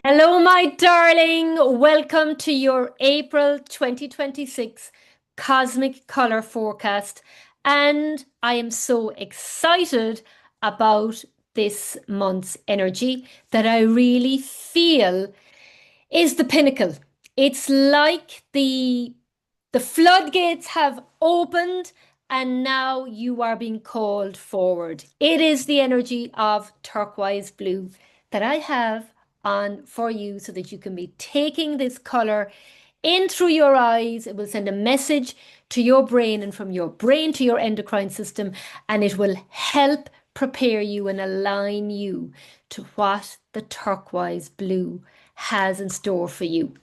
Hello, my darling. Welcome to your April 2026 Cosmic Color Forecast. And I am so excited about this month's energy that I really feel is the pinnacle. It's like the floodgates have opened and now you are being called forward. It is the energy of turquoise blue that I have on for you so that you can be taking this color in through your eyes. It will send a message to your brain and from your brain to your endocrine system, and it will help prepare you and align you to what the turquoise blue has in store for you.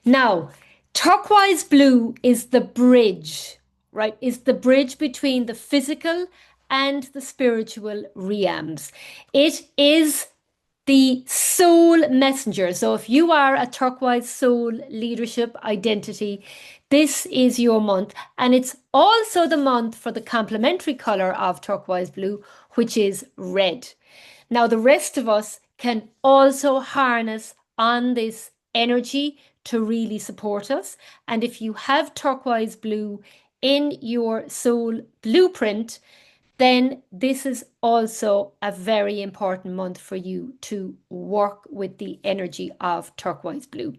Now, turquoise blue is the bridge, right? Is the bridge between the physical and the spiritual realms. It is the soul messenger. So if you are a turquoise soul leadership identity, this is your month. And it's also the month for the complementary color of turquoise blue, which is red. Now, the rest of us can also harness on this energy to really support us. And if you have turquoise blue in your soul blueprint, then this is also a very important month for you to work with the energy of turquoise blue.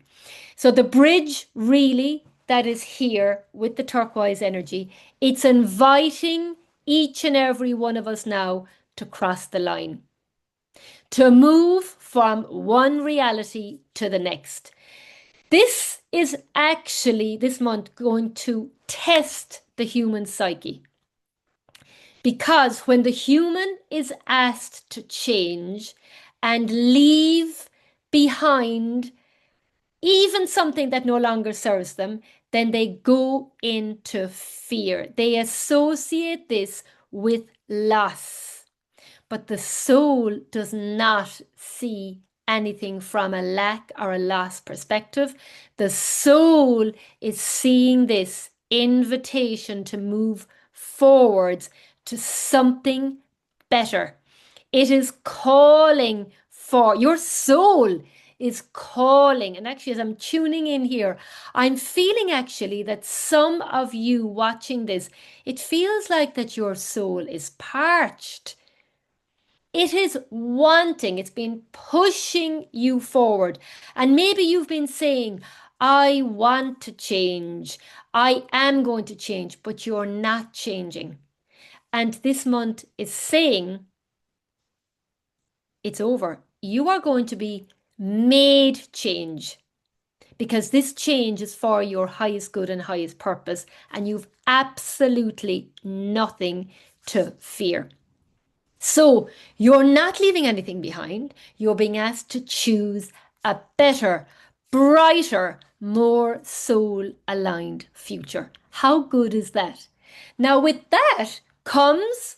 So the bridge really that is here with the turquoise energy, it's inviting each and every one of us now to cross the line, to move from one reality to the next. This is actually this month going to test the human psyche. Because when the human is asked to change and leave behind even something that no longer serves them, then they go into fear. They associate this with loss. But the soul does not see anything from a lack or a loss perspective. The soul is seeing this invitation to move forwards to something better. It is calling for your soul is calling. And actually, as I'm tuning in here, I'm feeling actually that some of you watching this, it feels like that your soul is parched. It is wanting, it's been pushing you forward. And maybe you've been saying, I want to change. I am going to change, but you're not changing. And this month is saying, it's over. You are going to be made change because this change is for your highest good and highest purpose, and you've absolutely nothing to fear. So you're not leaving anything behind. You're being asked to choose a better, brighter, more soul aligned future. How good is that? Now, with that comes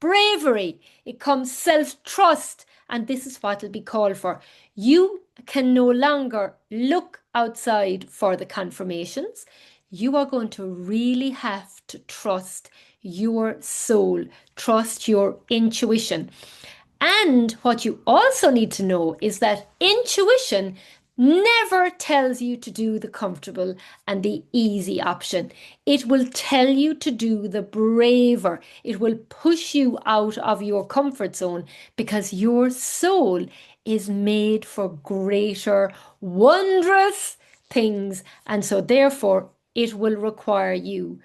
bravery, it comes self trust, and this is what will be called for. You can no longer look outside for the confirmations. You are going to really have to trust your soul, trust your intuition. And what you also need to know is that intuition never tells you to do the comfortable and the easy option. It will tell you to do the braver. It will push you out of your comfort zone because your soul is made for greater, wondrous things. And so, therefore, it will require you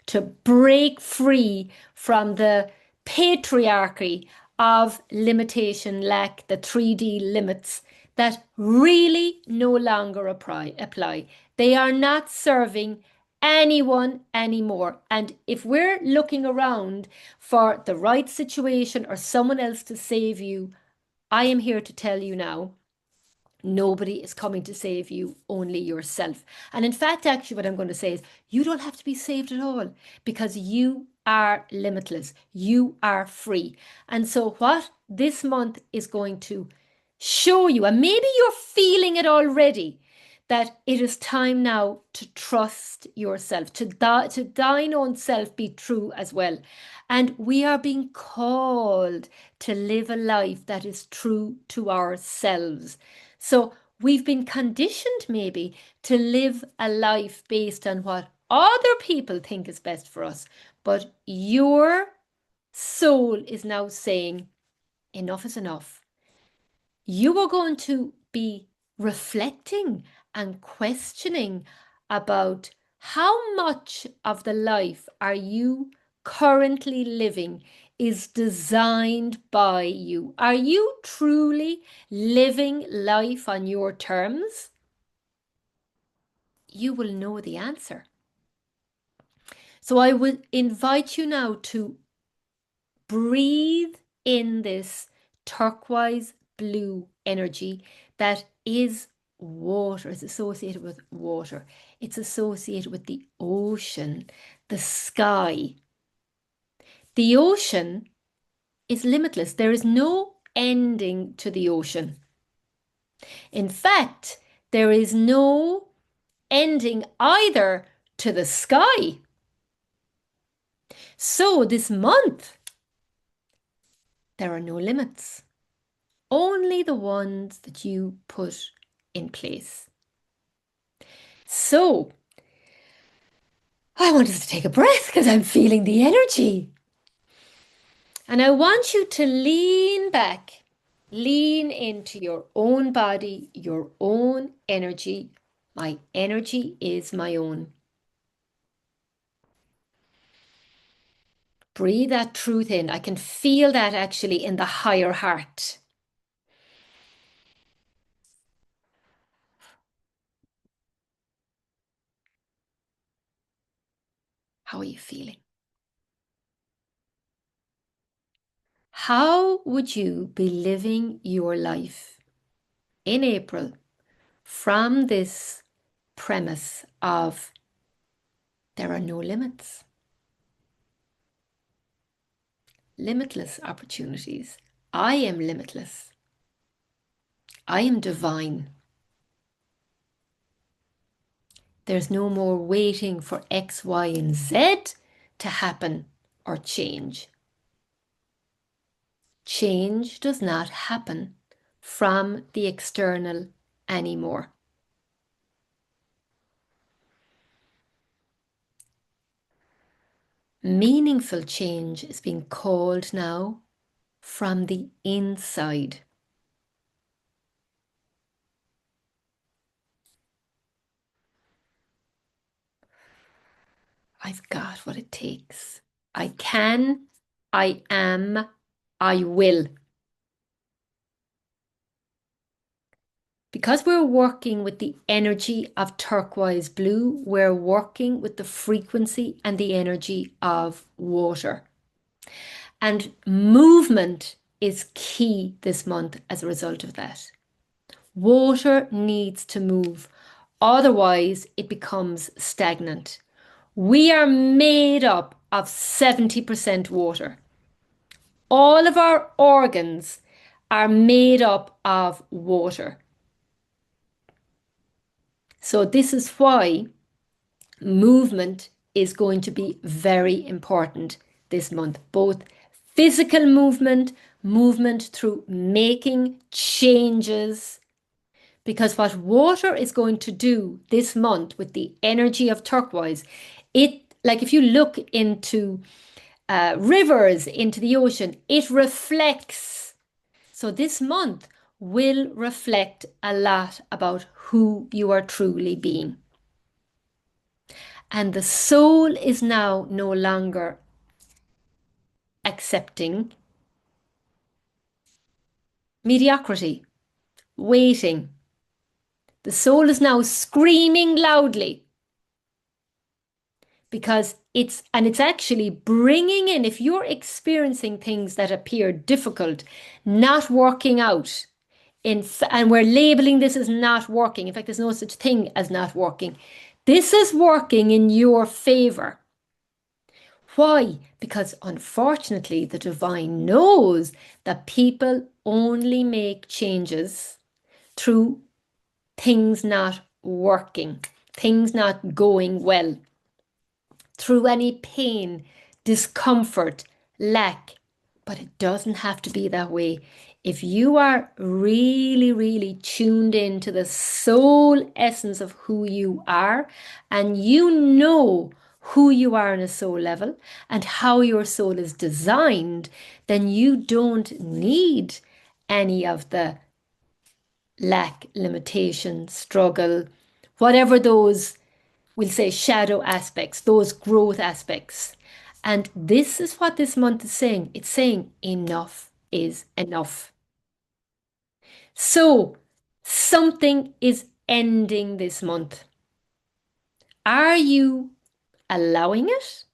to break free from the patriarchy of limitation, lack, the 3D limits that really no longer apply. They are not serving anyone anymore. And if we're looking around for the right situation or someone else to save you, I am here to tell you now, nobody is coming to save you, only yourself. And in fact, actually, what I'm going to say is you don't have to be saved at all because you are limitless. You are free. And so, what this month is going to show you, and maybe you're feeling it already, that it is time now to trust yourself, to thine own self be true as well. And we are being called to live a life that is true to ourselves. So We've been conditioned maybe to live a life based on what other people think is best for us. But your soul is now saying, enough is enough. You are going to be reflecting and questioning about how much of the life are you currently living is designed by you. Are you truly living life on your terms? You will know the answer. So I would invite you now to breathe in this turquoise blue energy that is water, is associated with water. It's associated with the ocean, the sky. The ocean is limitless. There is no ending to the ocean. In fact, there is no ending either to the sky. So this month, there are no limits, only the ones that you put in place. So I want us to take a breath because I'm feeling the energy. And I want you to lean back, lean into your own body, your own energy. My energy is my own. Breathe that truth in. I can feel that actually in the higher heart. How are you feeling? How would you be living your life in April from this premise of there are no limits, limitless opportunities? I am limitless. I am divine. There's no more waiting for X, Y, and Z to happen or change. Change does not happen from the external anymore. Meaningful change is being called now from the inside. I've got what it takes. I can, I am, I will. Because we're working with the energy of turquoise blue, we're working with the frequency and the energy of water. And movement is key this month as a result of that. Water needs to move, otherwise, it becomes stagnant. We are made up of 70% water. All of our organs are made up of water. So this is why movement is going to be very important this month, both physical movement, movement through making changes, because what water is going to do this month with the energy of turquoise, like if you look into rivers, into the ocean, it reflects. So this month will reflect a lot about who you are truly being. And the soul is now no longer accepting mediocrity, waiting. The soul is now screaming loudly because it's actually bringing in, if you're experiencing things that appear difficult, not working out, and we're labeling this as not working. In fact, there's no such thing as not working. This is working in your favor. Why? Because unfortunately, the divine knows that people only make changes through things not working, things not going well, through any pain, discomfort, lack. But it doesn't have to be that way. If you are really, really tuned in to the soul essence of who you are, and you know who you are on a soul level and how your soul is designed, then you don't need any of the lack, limitation, struggle, whatever those, we'll say, shadow aspects, those growth aspects. And this is what this month is saying. It's saying enough is enough. So something is ending this month. Are you allowing it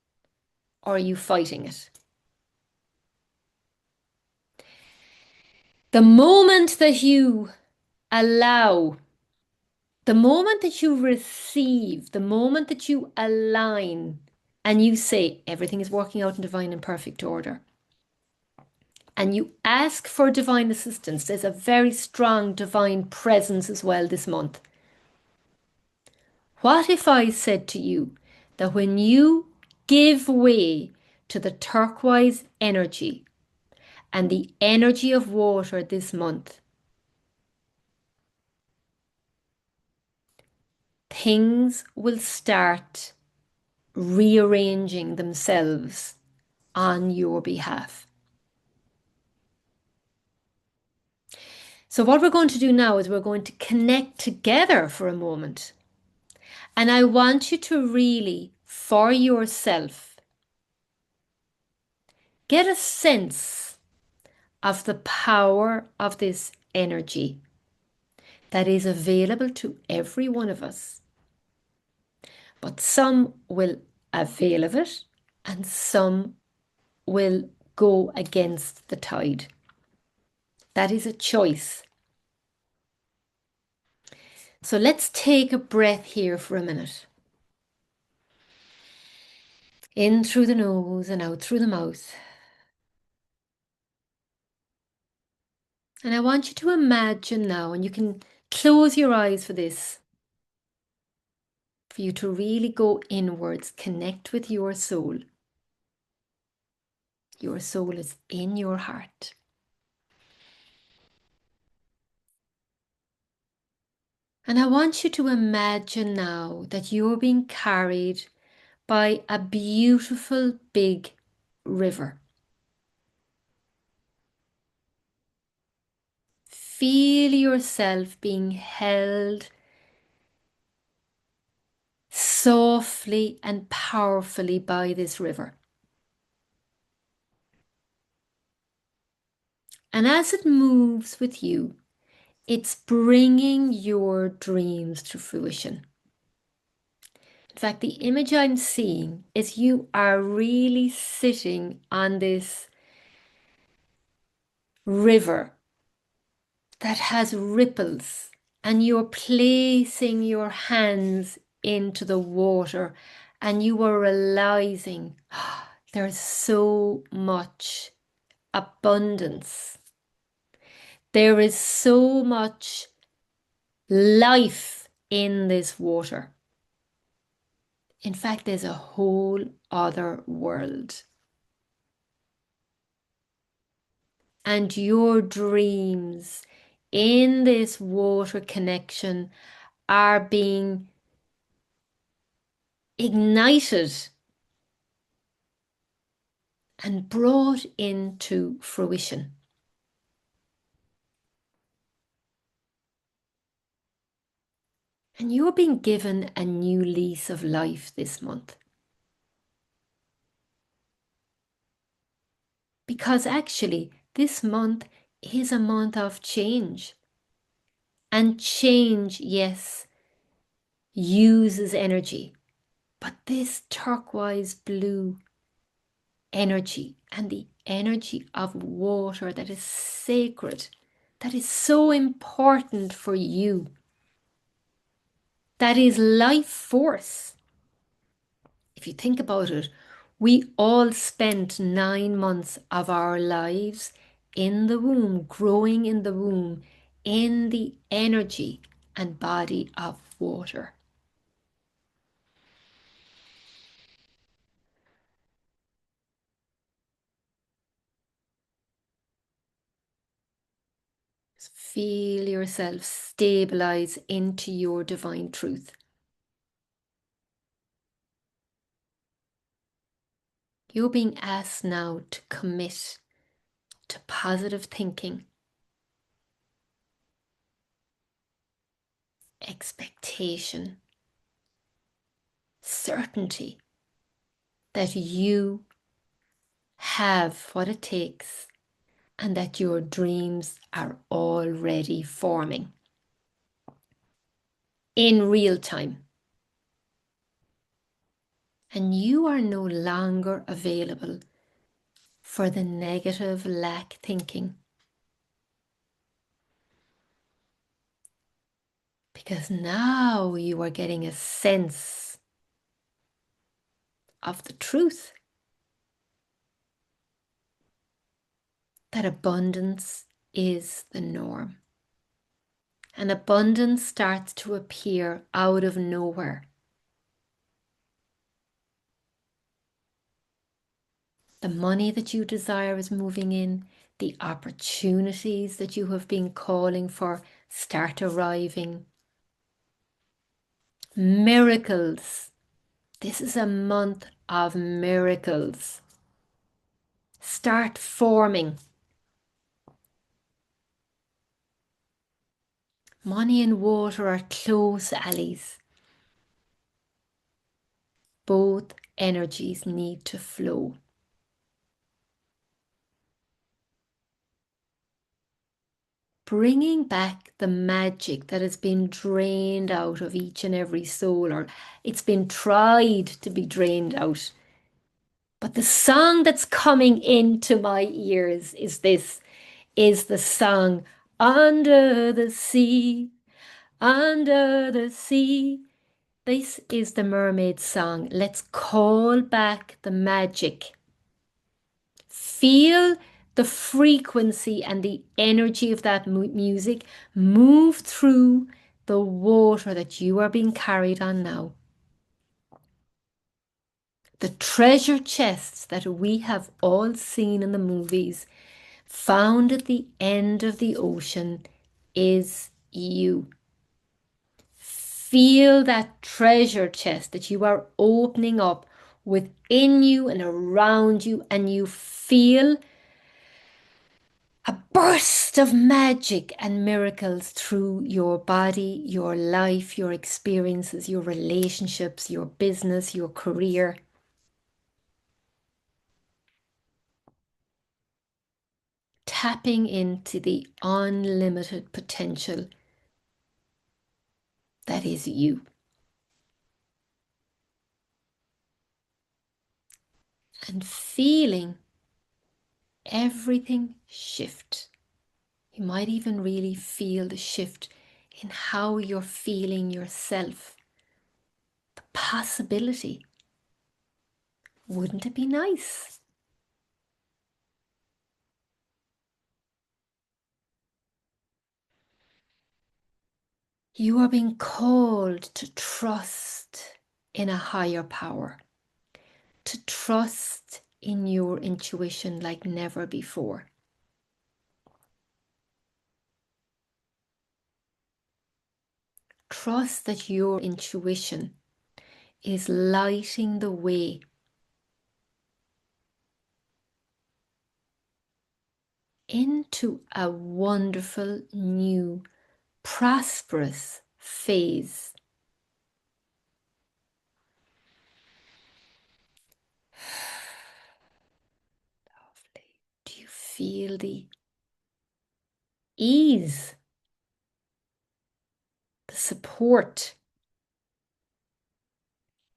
or are you fighting it? The moment that you allow, the moment that you receive, the moment that you align and you say everything is working out in divine and perfect order, and you ask for divine assistance, there's a very strong divine presence as well this month. What if I said to you that when you give way to the turquoise energy and the energy of water this month, things will start rearranging themselves on your behalf? So, what we're going to do now is we're going to connect together for a moment. And I want you to really, for yourself, get a sense of the power of this energy that is available to every one of us. But some will avail of it and some will go against the tide. That is a choice. So let's take a breath here for a minute. In through the nose and out through the mouth. And I want you to imagine now, and you can close your eyes for this, for you to really go inwards, connect with your soul. Your soul is in your heart. And I want you to imagine now that you're being carried by a beautiful big river. Feel yourself being held softly and powerfully by this river. And as it moves with you, it's bringing your dreams to fruition. In fact, the image I'm seeing is you are really sitting on this river that has ripples, and you're placing your hands into the water and you are realizing there's so much abundance. There is so much life in this water. In fact, there's a whole other world. And your dreams in this water connection are being ignited and brought into fruition. And you're being given a new lease of life this month. Because actually, this month is a month of change. And change, yes, uses energy. But this turquoise blue energy and the energy of water that is sacred, that is so important for you, that is life force. If you think about it, we all spent 9 months of our lives in the womb, growing in the womb, in the energy and body of water. feel yourself stabilize into your divine truth. You're being asked now to commit to positive thinking, expectation, certainty that you have what it takes and that your dreams are already forming in real time. And you are no longer available for the negative lack thinking. Because now you are getting a sense of the truth that abundance is the norm. And abundance starts to appear out of nowhere. The money that you desire is moving in. The opportunities that you have been calling for start arriving. Miracles. This is a month of miracles. Start forming. Money and water are close allies. Both energies need to flow. Bringing back the magic that has been drained out of each and every soul, or it's been tried to be drained out. But the song that's coming into my ears is the song Under the Sea, Under the Sea. This is the mermaid song. Let's call back the magic. Feel the frequency and the energy of that music move through the water that you are being carried on now. The treasure chests that we have all seen in the movies, found at the end of the ocean, is you. Feel that treasure chest that you are opening up within you and around you, and you feel a burst of magic and miracles through your body, your life, your experiences, your relationships, your business, your career. Tapping into the unlimited potential that is you. And feeling everything shift. You might even really feel the shift in how you're feeling yourself. The possibility. Wouldn't it be nice? You are being called to trust in a higher power, to trust in your intuition like never before. Trust that your intuition is lighting the way into a wonderful, new, prosperous phase. Lovely. Do you feel the ease, the support?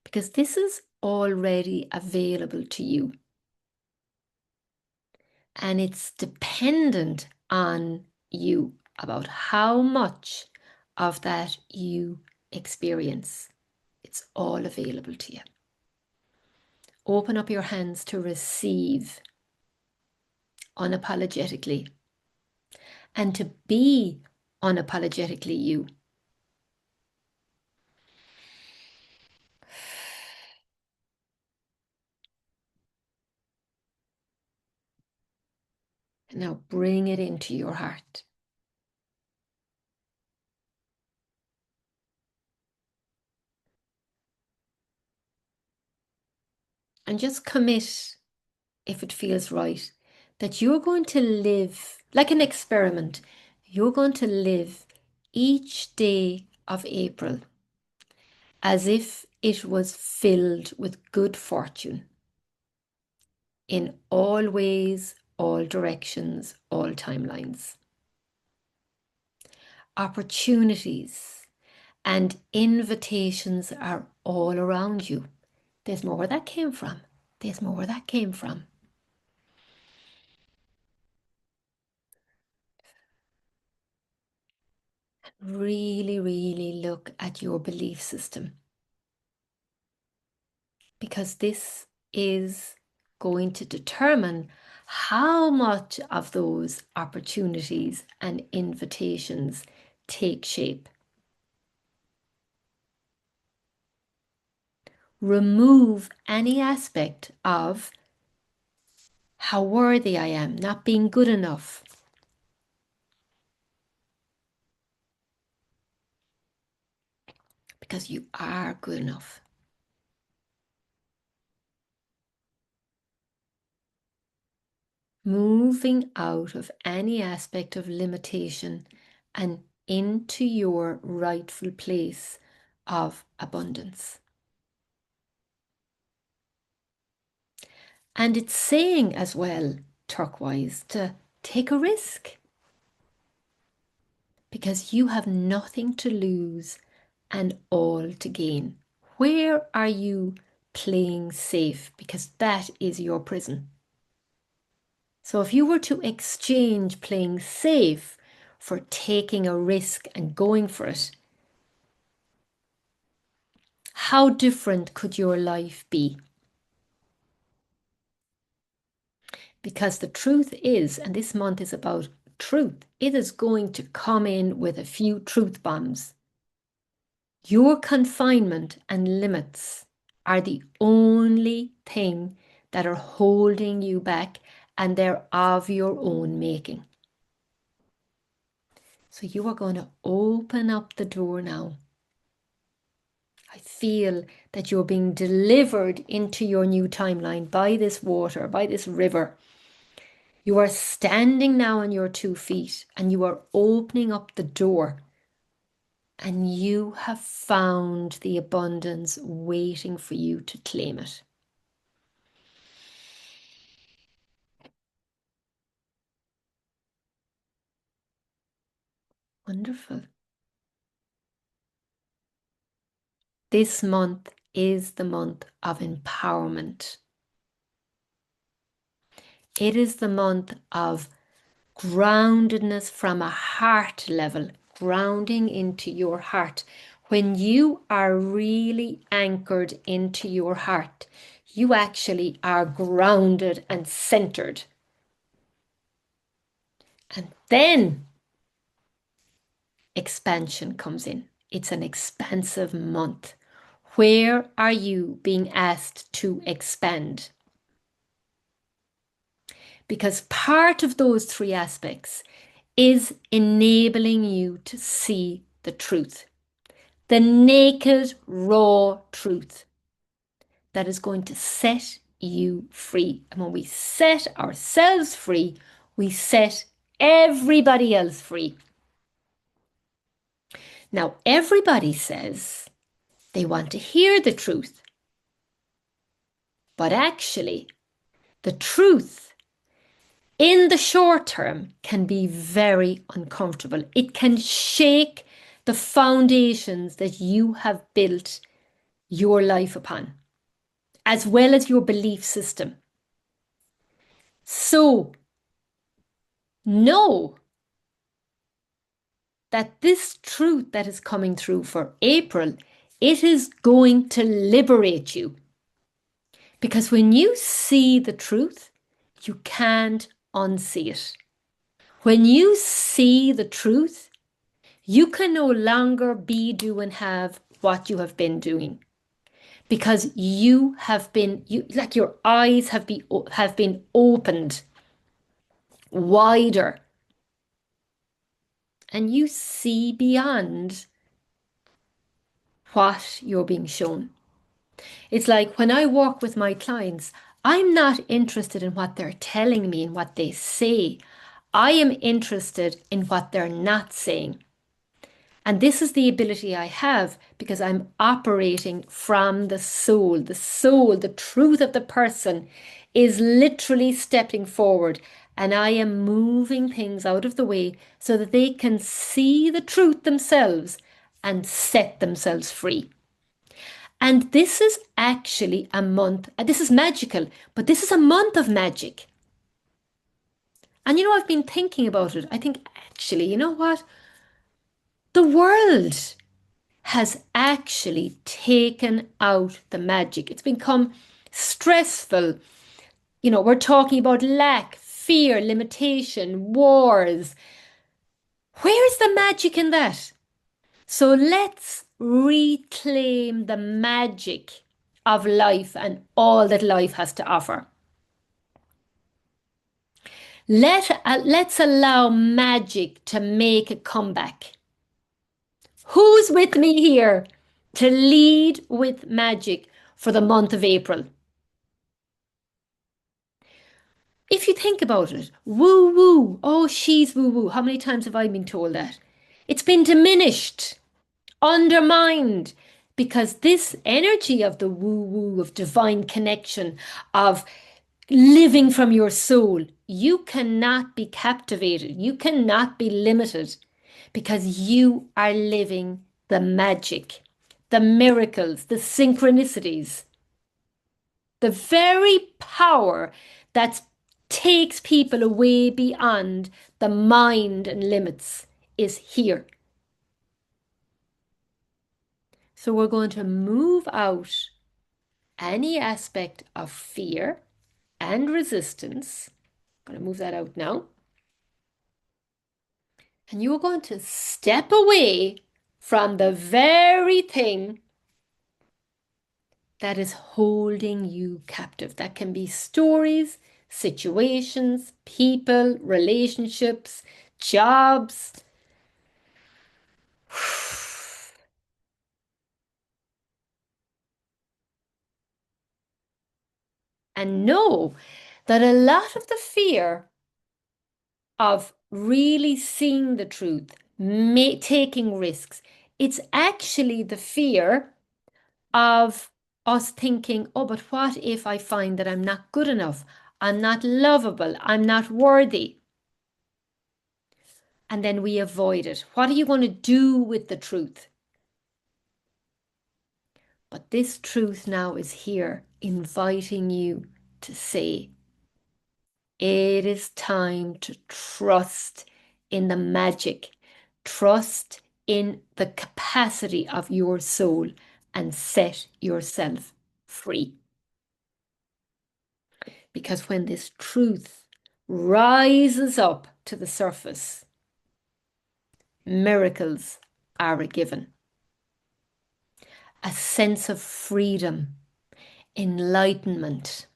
Because this is already available to you. And it's dependent on you about how much of that you experience. It's all available to you. Open up your hands to receive unapologetically and to be unapologetically you. And now bring it into your heart. and just commit, if it feels right, that you're going to live like an experiment. You're going to live each day of April as if it was filled with good fortune in all ways, all directions, all timelines. Opportunities and invitations are all around you. There's more where that came from. There's more where that came from. Really, really look at your belief system, because this is going to determine how much of those opportunities and invitations take shape. Remove any aspect of how worthy I am, not being good enough. Because you are good enough. Moving out of any aspect of limitation and into your rightful place of abundance. And it's saying as well, Turquoise, to take a risk, because you have nothing to lose and all to gain. Where are you playing safe? Because that is your prison. So if you were to exchange playing safe for taking a risk and going for it, how different could your life be? Because the truth is, and this month is about truth, it is going to come in with a few truth bombs. Your confinement and limits are the only thing that are holding you back, and they're of your own making. So you are going to open up the door now. I feel that you're being delivered into your new timeline by this water, by this river. You are standing now on your 2 feet and you are opening up the door, and you have found the abundance waiting for you to claim it. Wonderful. This month is the month of empowerment. It is the month of groundedness from a heart level, grounding into your heart. When you are really anchored into your heart, you actually are grounded and centered. And then expansion comes in. It's an expansive month. Where are you being asked to expand? Because part of those 3 aspects is enabling you to see the truth, the naked, raw truth that is going to set you free. And when we set ourselves free, we set everybody else free. Now, everybody says they want to hear the truth, but actually, the truth in the short term can be very uncomfortable. It can shake the foundations that you have built your life upon, as well as your belief system. So, know that this truth that is coming through for April, it is going to liberate you. Because when you see the truth, you can't unsee it. When you see the truth, you can no longer be, do, and have what you have been doing. Because you have been, like your eyes have been opened wider, and you see beyond what you're being shown. It's like when I work with my clients, I'm not interested in what they're telling me and what they say. I am interested in what they're not saying. And this is the ability I have because I'm operating from the soul. The soul, the truth of the person is literally stepping forward. And I am moving things out of the way so that they can see the truth themselves and set themselves free. And this is actually a month, this is magical, but this is a month of magic. And I've been thinking about it. I think actually, you know what? The world has actually taken out the magic. It's become stressful. We're talking about lack, fear, limitation, wars. Where's the magic in that? So let's reclaim the magic of life and all that life has to offer. Let's allow magic to make a comeback. Who's with me here to lead with magic for the month of April? If you think about it, woo woo, oh, she's woo woo. How many times have I been told that? It's been diminished, undermined, because this energy of the woo woo, of divine connection, of living from your soul, you cannot be captivated. You cannot be limited because you are living the magic, the miracles, the synchronicities, the very power that takes people away beyond the mind and limits is here. So we're going to move out any aspect of fear and resistance. I'm going to move that out now. And you're going to step away from the very thing that is holding you captive. That can be stories, situations, people, relationships, jobs. And know that a lot of the fear of really seeing the truth, taking risks, it's actually the fear of us thinking, oh, but what if I find that I'm not good enough? I'm not lovable. I'm not worthy. And then we avoid it. What are you going to do with the truth? But this truth now is here, inviting you to say, it is time to trust in the magic, trust in the capacity of your soul and set yourself free. Because when this truth rises up to the surface, miracles are a given. A sense of freedom, enlightenment,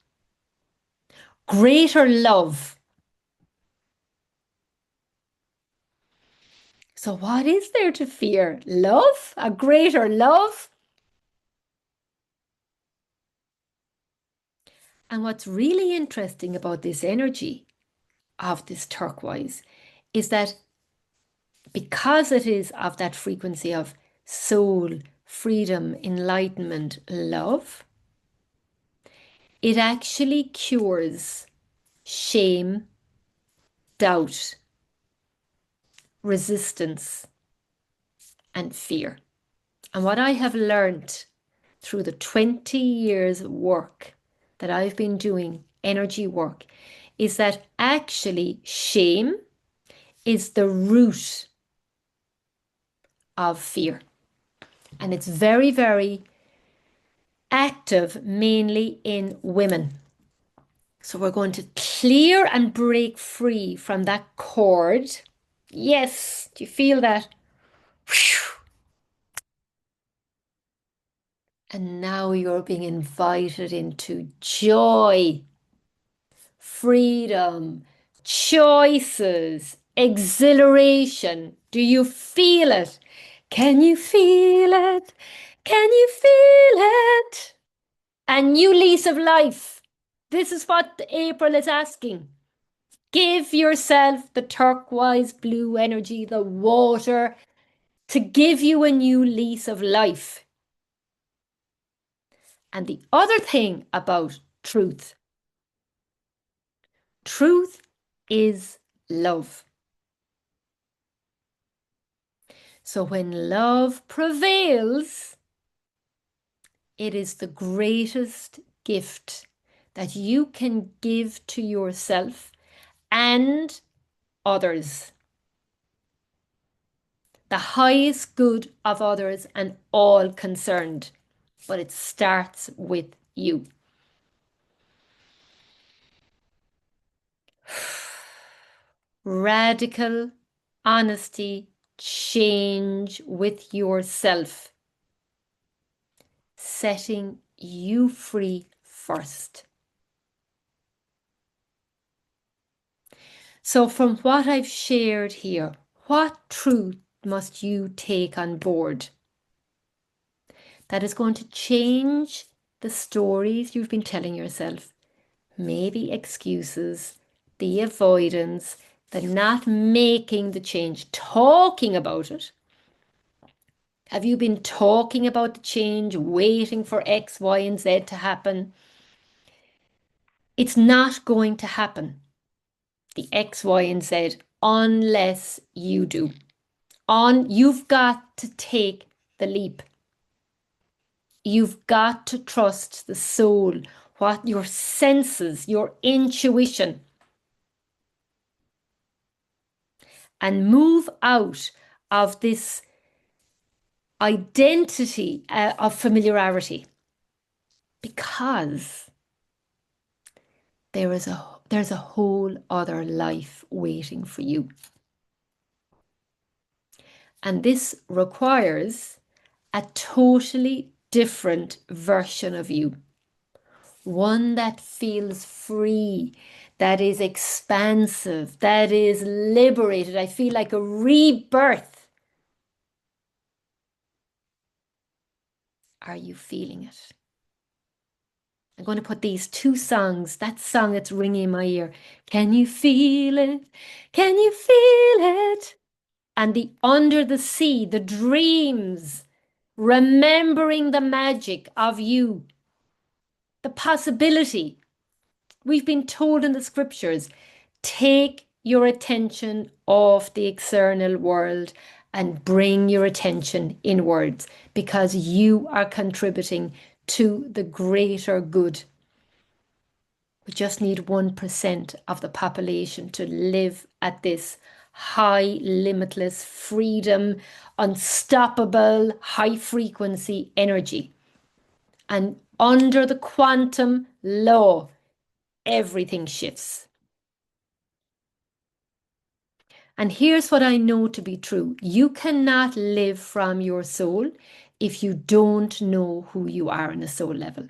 greater love. So, what is there to fear? Love? A greater love? And what's really interesting about this energy of this turquoise is that because it is of that frequency of soul, freedom, enlightenment, love, it actually cures shame, doubt, resistance, and fear. And what I have learned through the 20 years work that I've been doing, energy work, is that actually shame is the root of fear. And it's very, very active, mainly in women. So we're going to clear and break free from that cord. Yes, do you feel that? And now you're being invited into joy, freedom, choices, exhilaration. Do you feel it? Can you feel it? Can you feel it? A new lease of life. This is what April is asking. Give yourself the turquoise blue energy, the water, to give you a new lease of life. And the other thing about truth, truth is love. So when love prevails, it is the greatest gift that you can give to yourself and others. The highest good of others and all concerned. But it starts with you. Radical honesty, change with yourself, setting you free first. So, from what I've shared here, what truth must you take on board that is going to change the stories you've been telling yourself? Maybe excuses, the avoidance, the not making the change, talking about it. Have you been talking about the change, waiting for X, Y, and Z to happen? It's not going to happen, the X, Y, and Z, unless you do. You've got to take the leap. You've got to trust the soul, what your senses, your intuition, and move out of this identity of familiarity, because there's a whole other life waiting for you. And this requires a totally different version of you. One that feels free, that is expansive, that is liberated. I feel like a rebirth. Are you feeling it? I'm going to put these two songs, that song that's ringing in my ear. Can you feel it? Can you feel it? And the under the sea, the dreams, remembering the magic of you, the possibility. We've been told in the scriptures, take your attention off the external world and bring your attention inwards, because you are contributing to the greater good. We just need 1% of the population to live at this high, limitless freedom, unstoppable, high frequency energy. And under the quantum law, everything shifts. And here's what I know to be true. You cannot live from your soul if you don't know who you are on a soul level.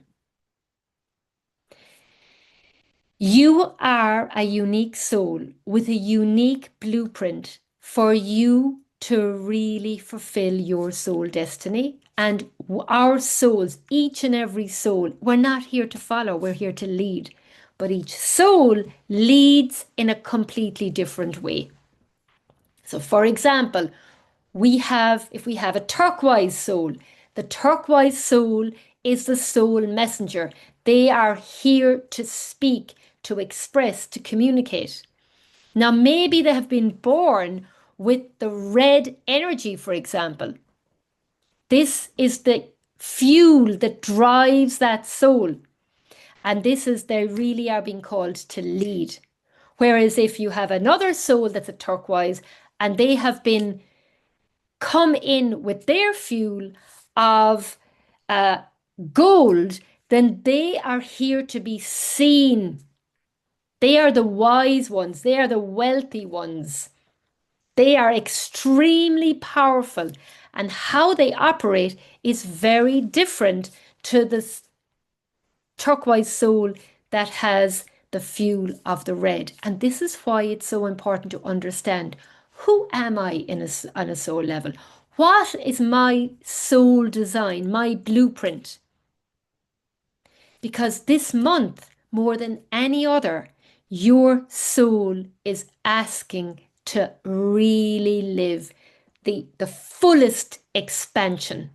You are a unique soul with a unique blueprint for you to really fulfill your soul destiny. And our souls, each and every soul, we're not here to follow, we're here to lead. But each soul leads in a completely different way. So, for example, if we have a turquoise soul, the turquoise soul is the soul messenger. They are here to speak, to express, to communicate. Now, maybe they have been born with the red energy, for example. This is the fuel that drives that soul. And they really are being called to lead. Whereas if you have another soul that's a turquoise and they have been come in with their fuel of gold, then they are here to be seen. They are the wise ones. They are the wealthy ones. They are extremely powerful, and how they operate is very different to the turquoise soul that has the fuel of the red. And this is why it's so important to understand, who am I on a soul level? What is my soul design, my blueprint? because this month, more than any other, your soul is asking to really live the fullest expansion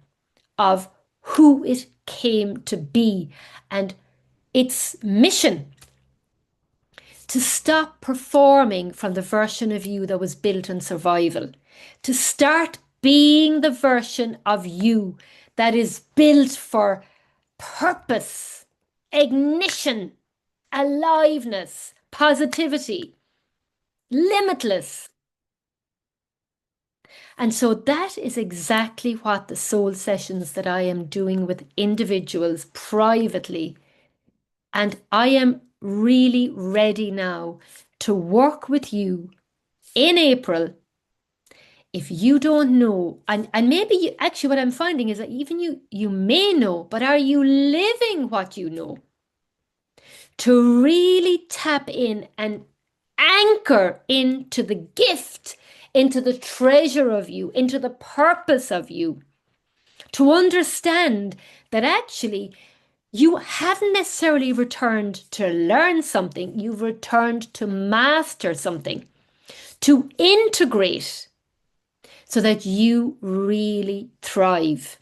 of who it came to be and its mission to stop performing from the version of you that was built on survival, to start being the version of you that is built for purpose, ignition, aliveness, positivity, limitless. And so that is exactly what the soul sessions that I am doing with individuals privately. And I am really ready now to work with you in April. If you don't know, and maybe you, actually what I'm finding is that even you may know, but are you living what you know? To really tap in and anchor into the gift, into the treasure of you, into the purpose of you, to understand that actually you haven't necessarily returned to learn something, you've returned to master something, to integrate so that you really thrive.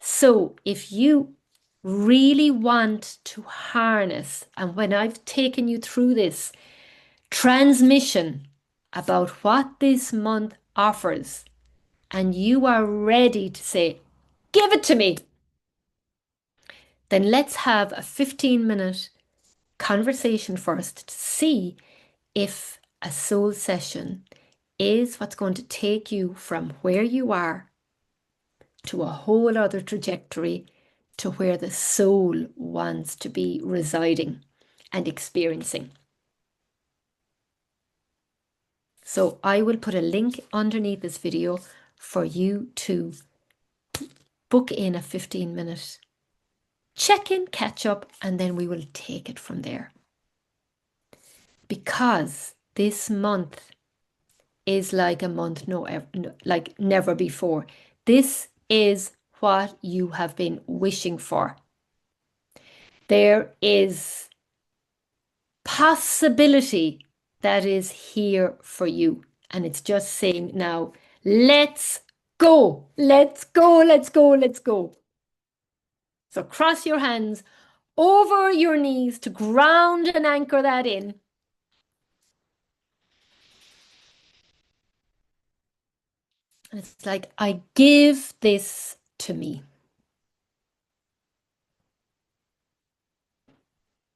So if you really want to harness, and when I've taken you through this transmission about what this month offers, and you are ready to say, give it to me, then let's have a 15-minute conversation first to see if a soul session is what's going to take you from where you are to a whole other trajectory to where the soul wants to be residing and experiencing. So I will put a link underneath this video for you to book in a 15-minute check-in, catch up, and then we will take it from there. Because this month is like a month like never before. This is what you have been wishing for. There is possibility that is here for you. And it's just saying now, let's go, let's go, let's go, let's go. So cross your hands over your knees to ground and anchor that in. And it's like, I give this to me.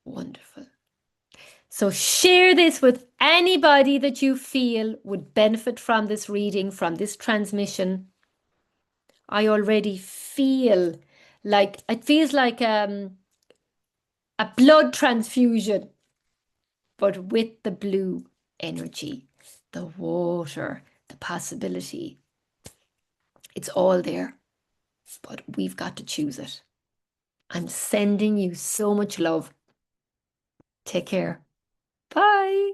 Wonderful. So share this with anybody that you feel would benefit from this reading, from this transmission. I already feel like, it feels like a blood transfusion, but with the blue energy, the water, the possibility. It's all there, but we've got to choose it. I'm sending you so much love. Take care. Bye.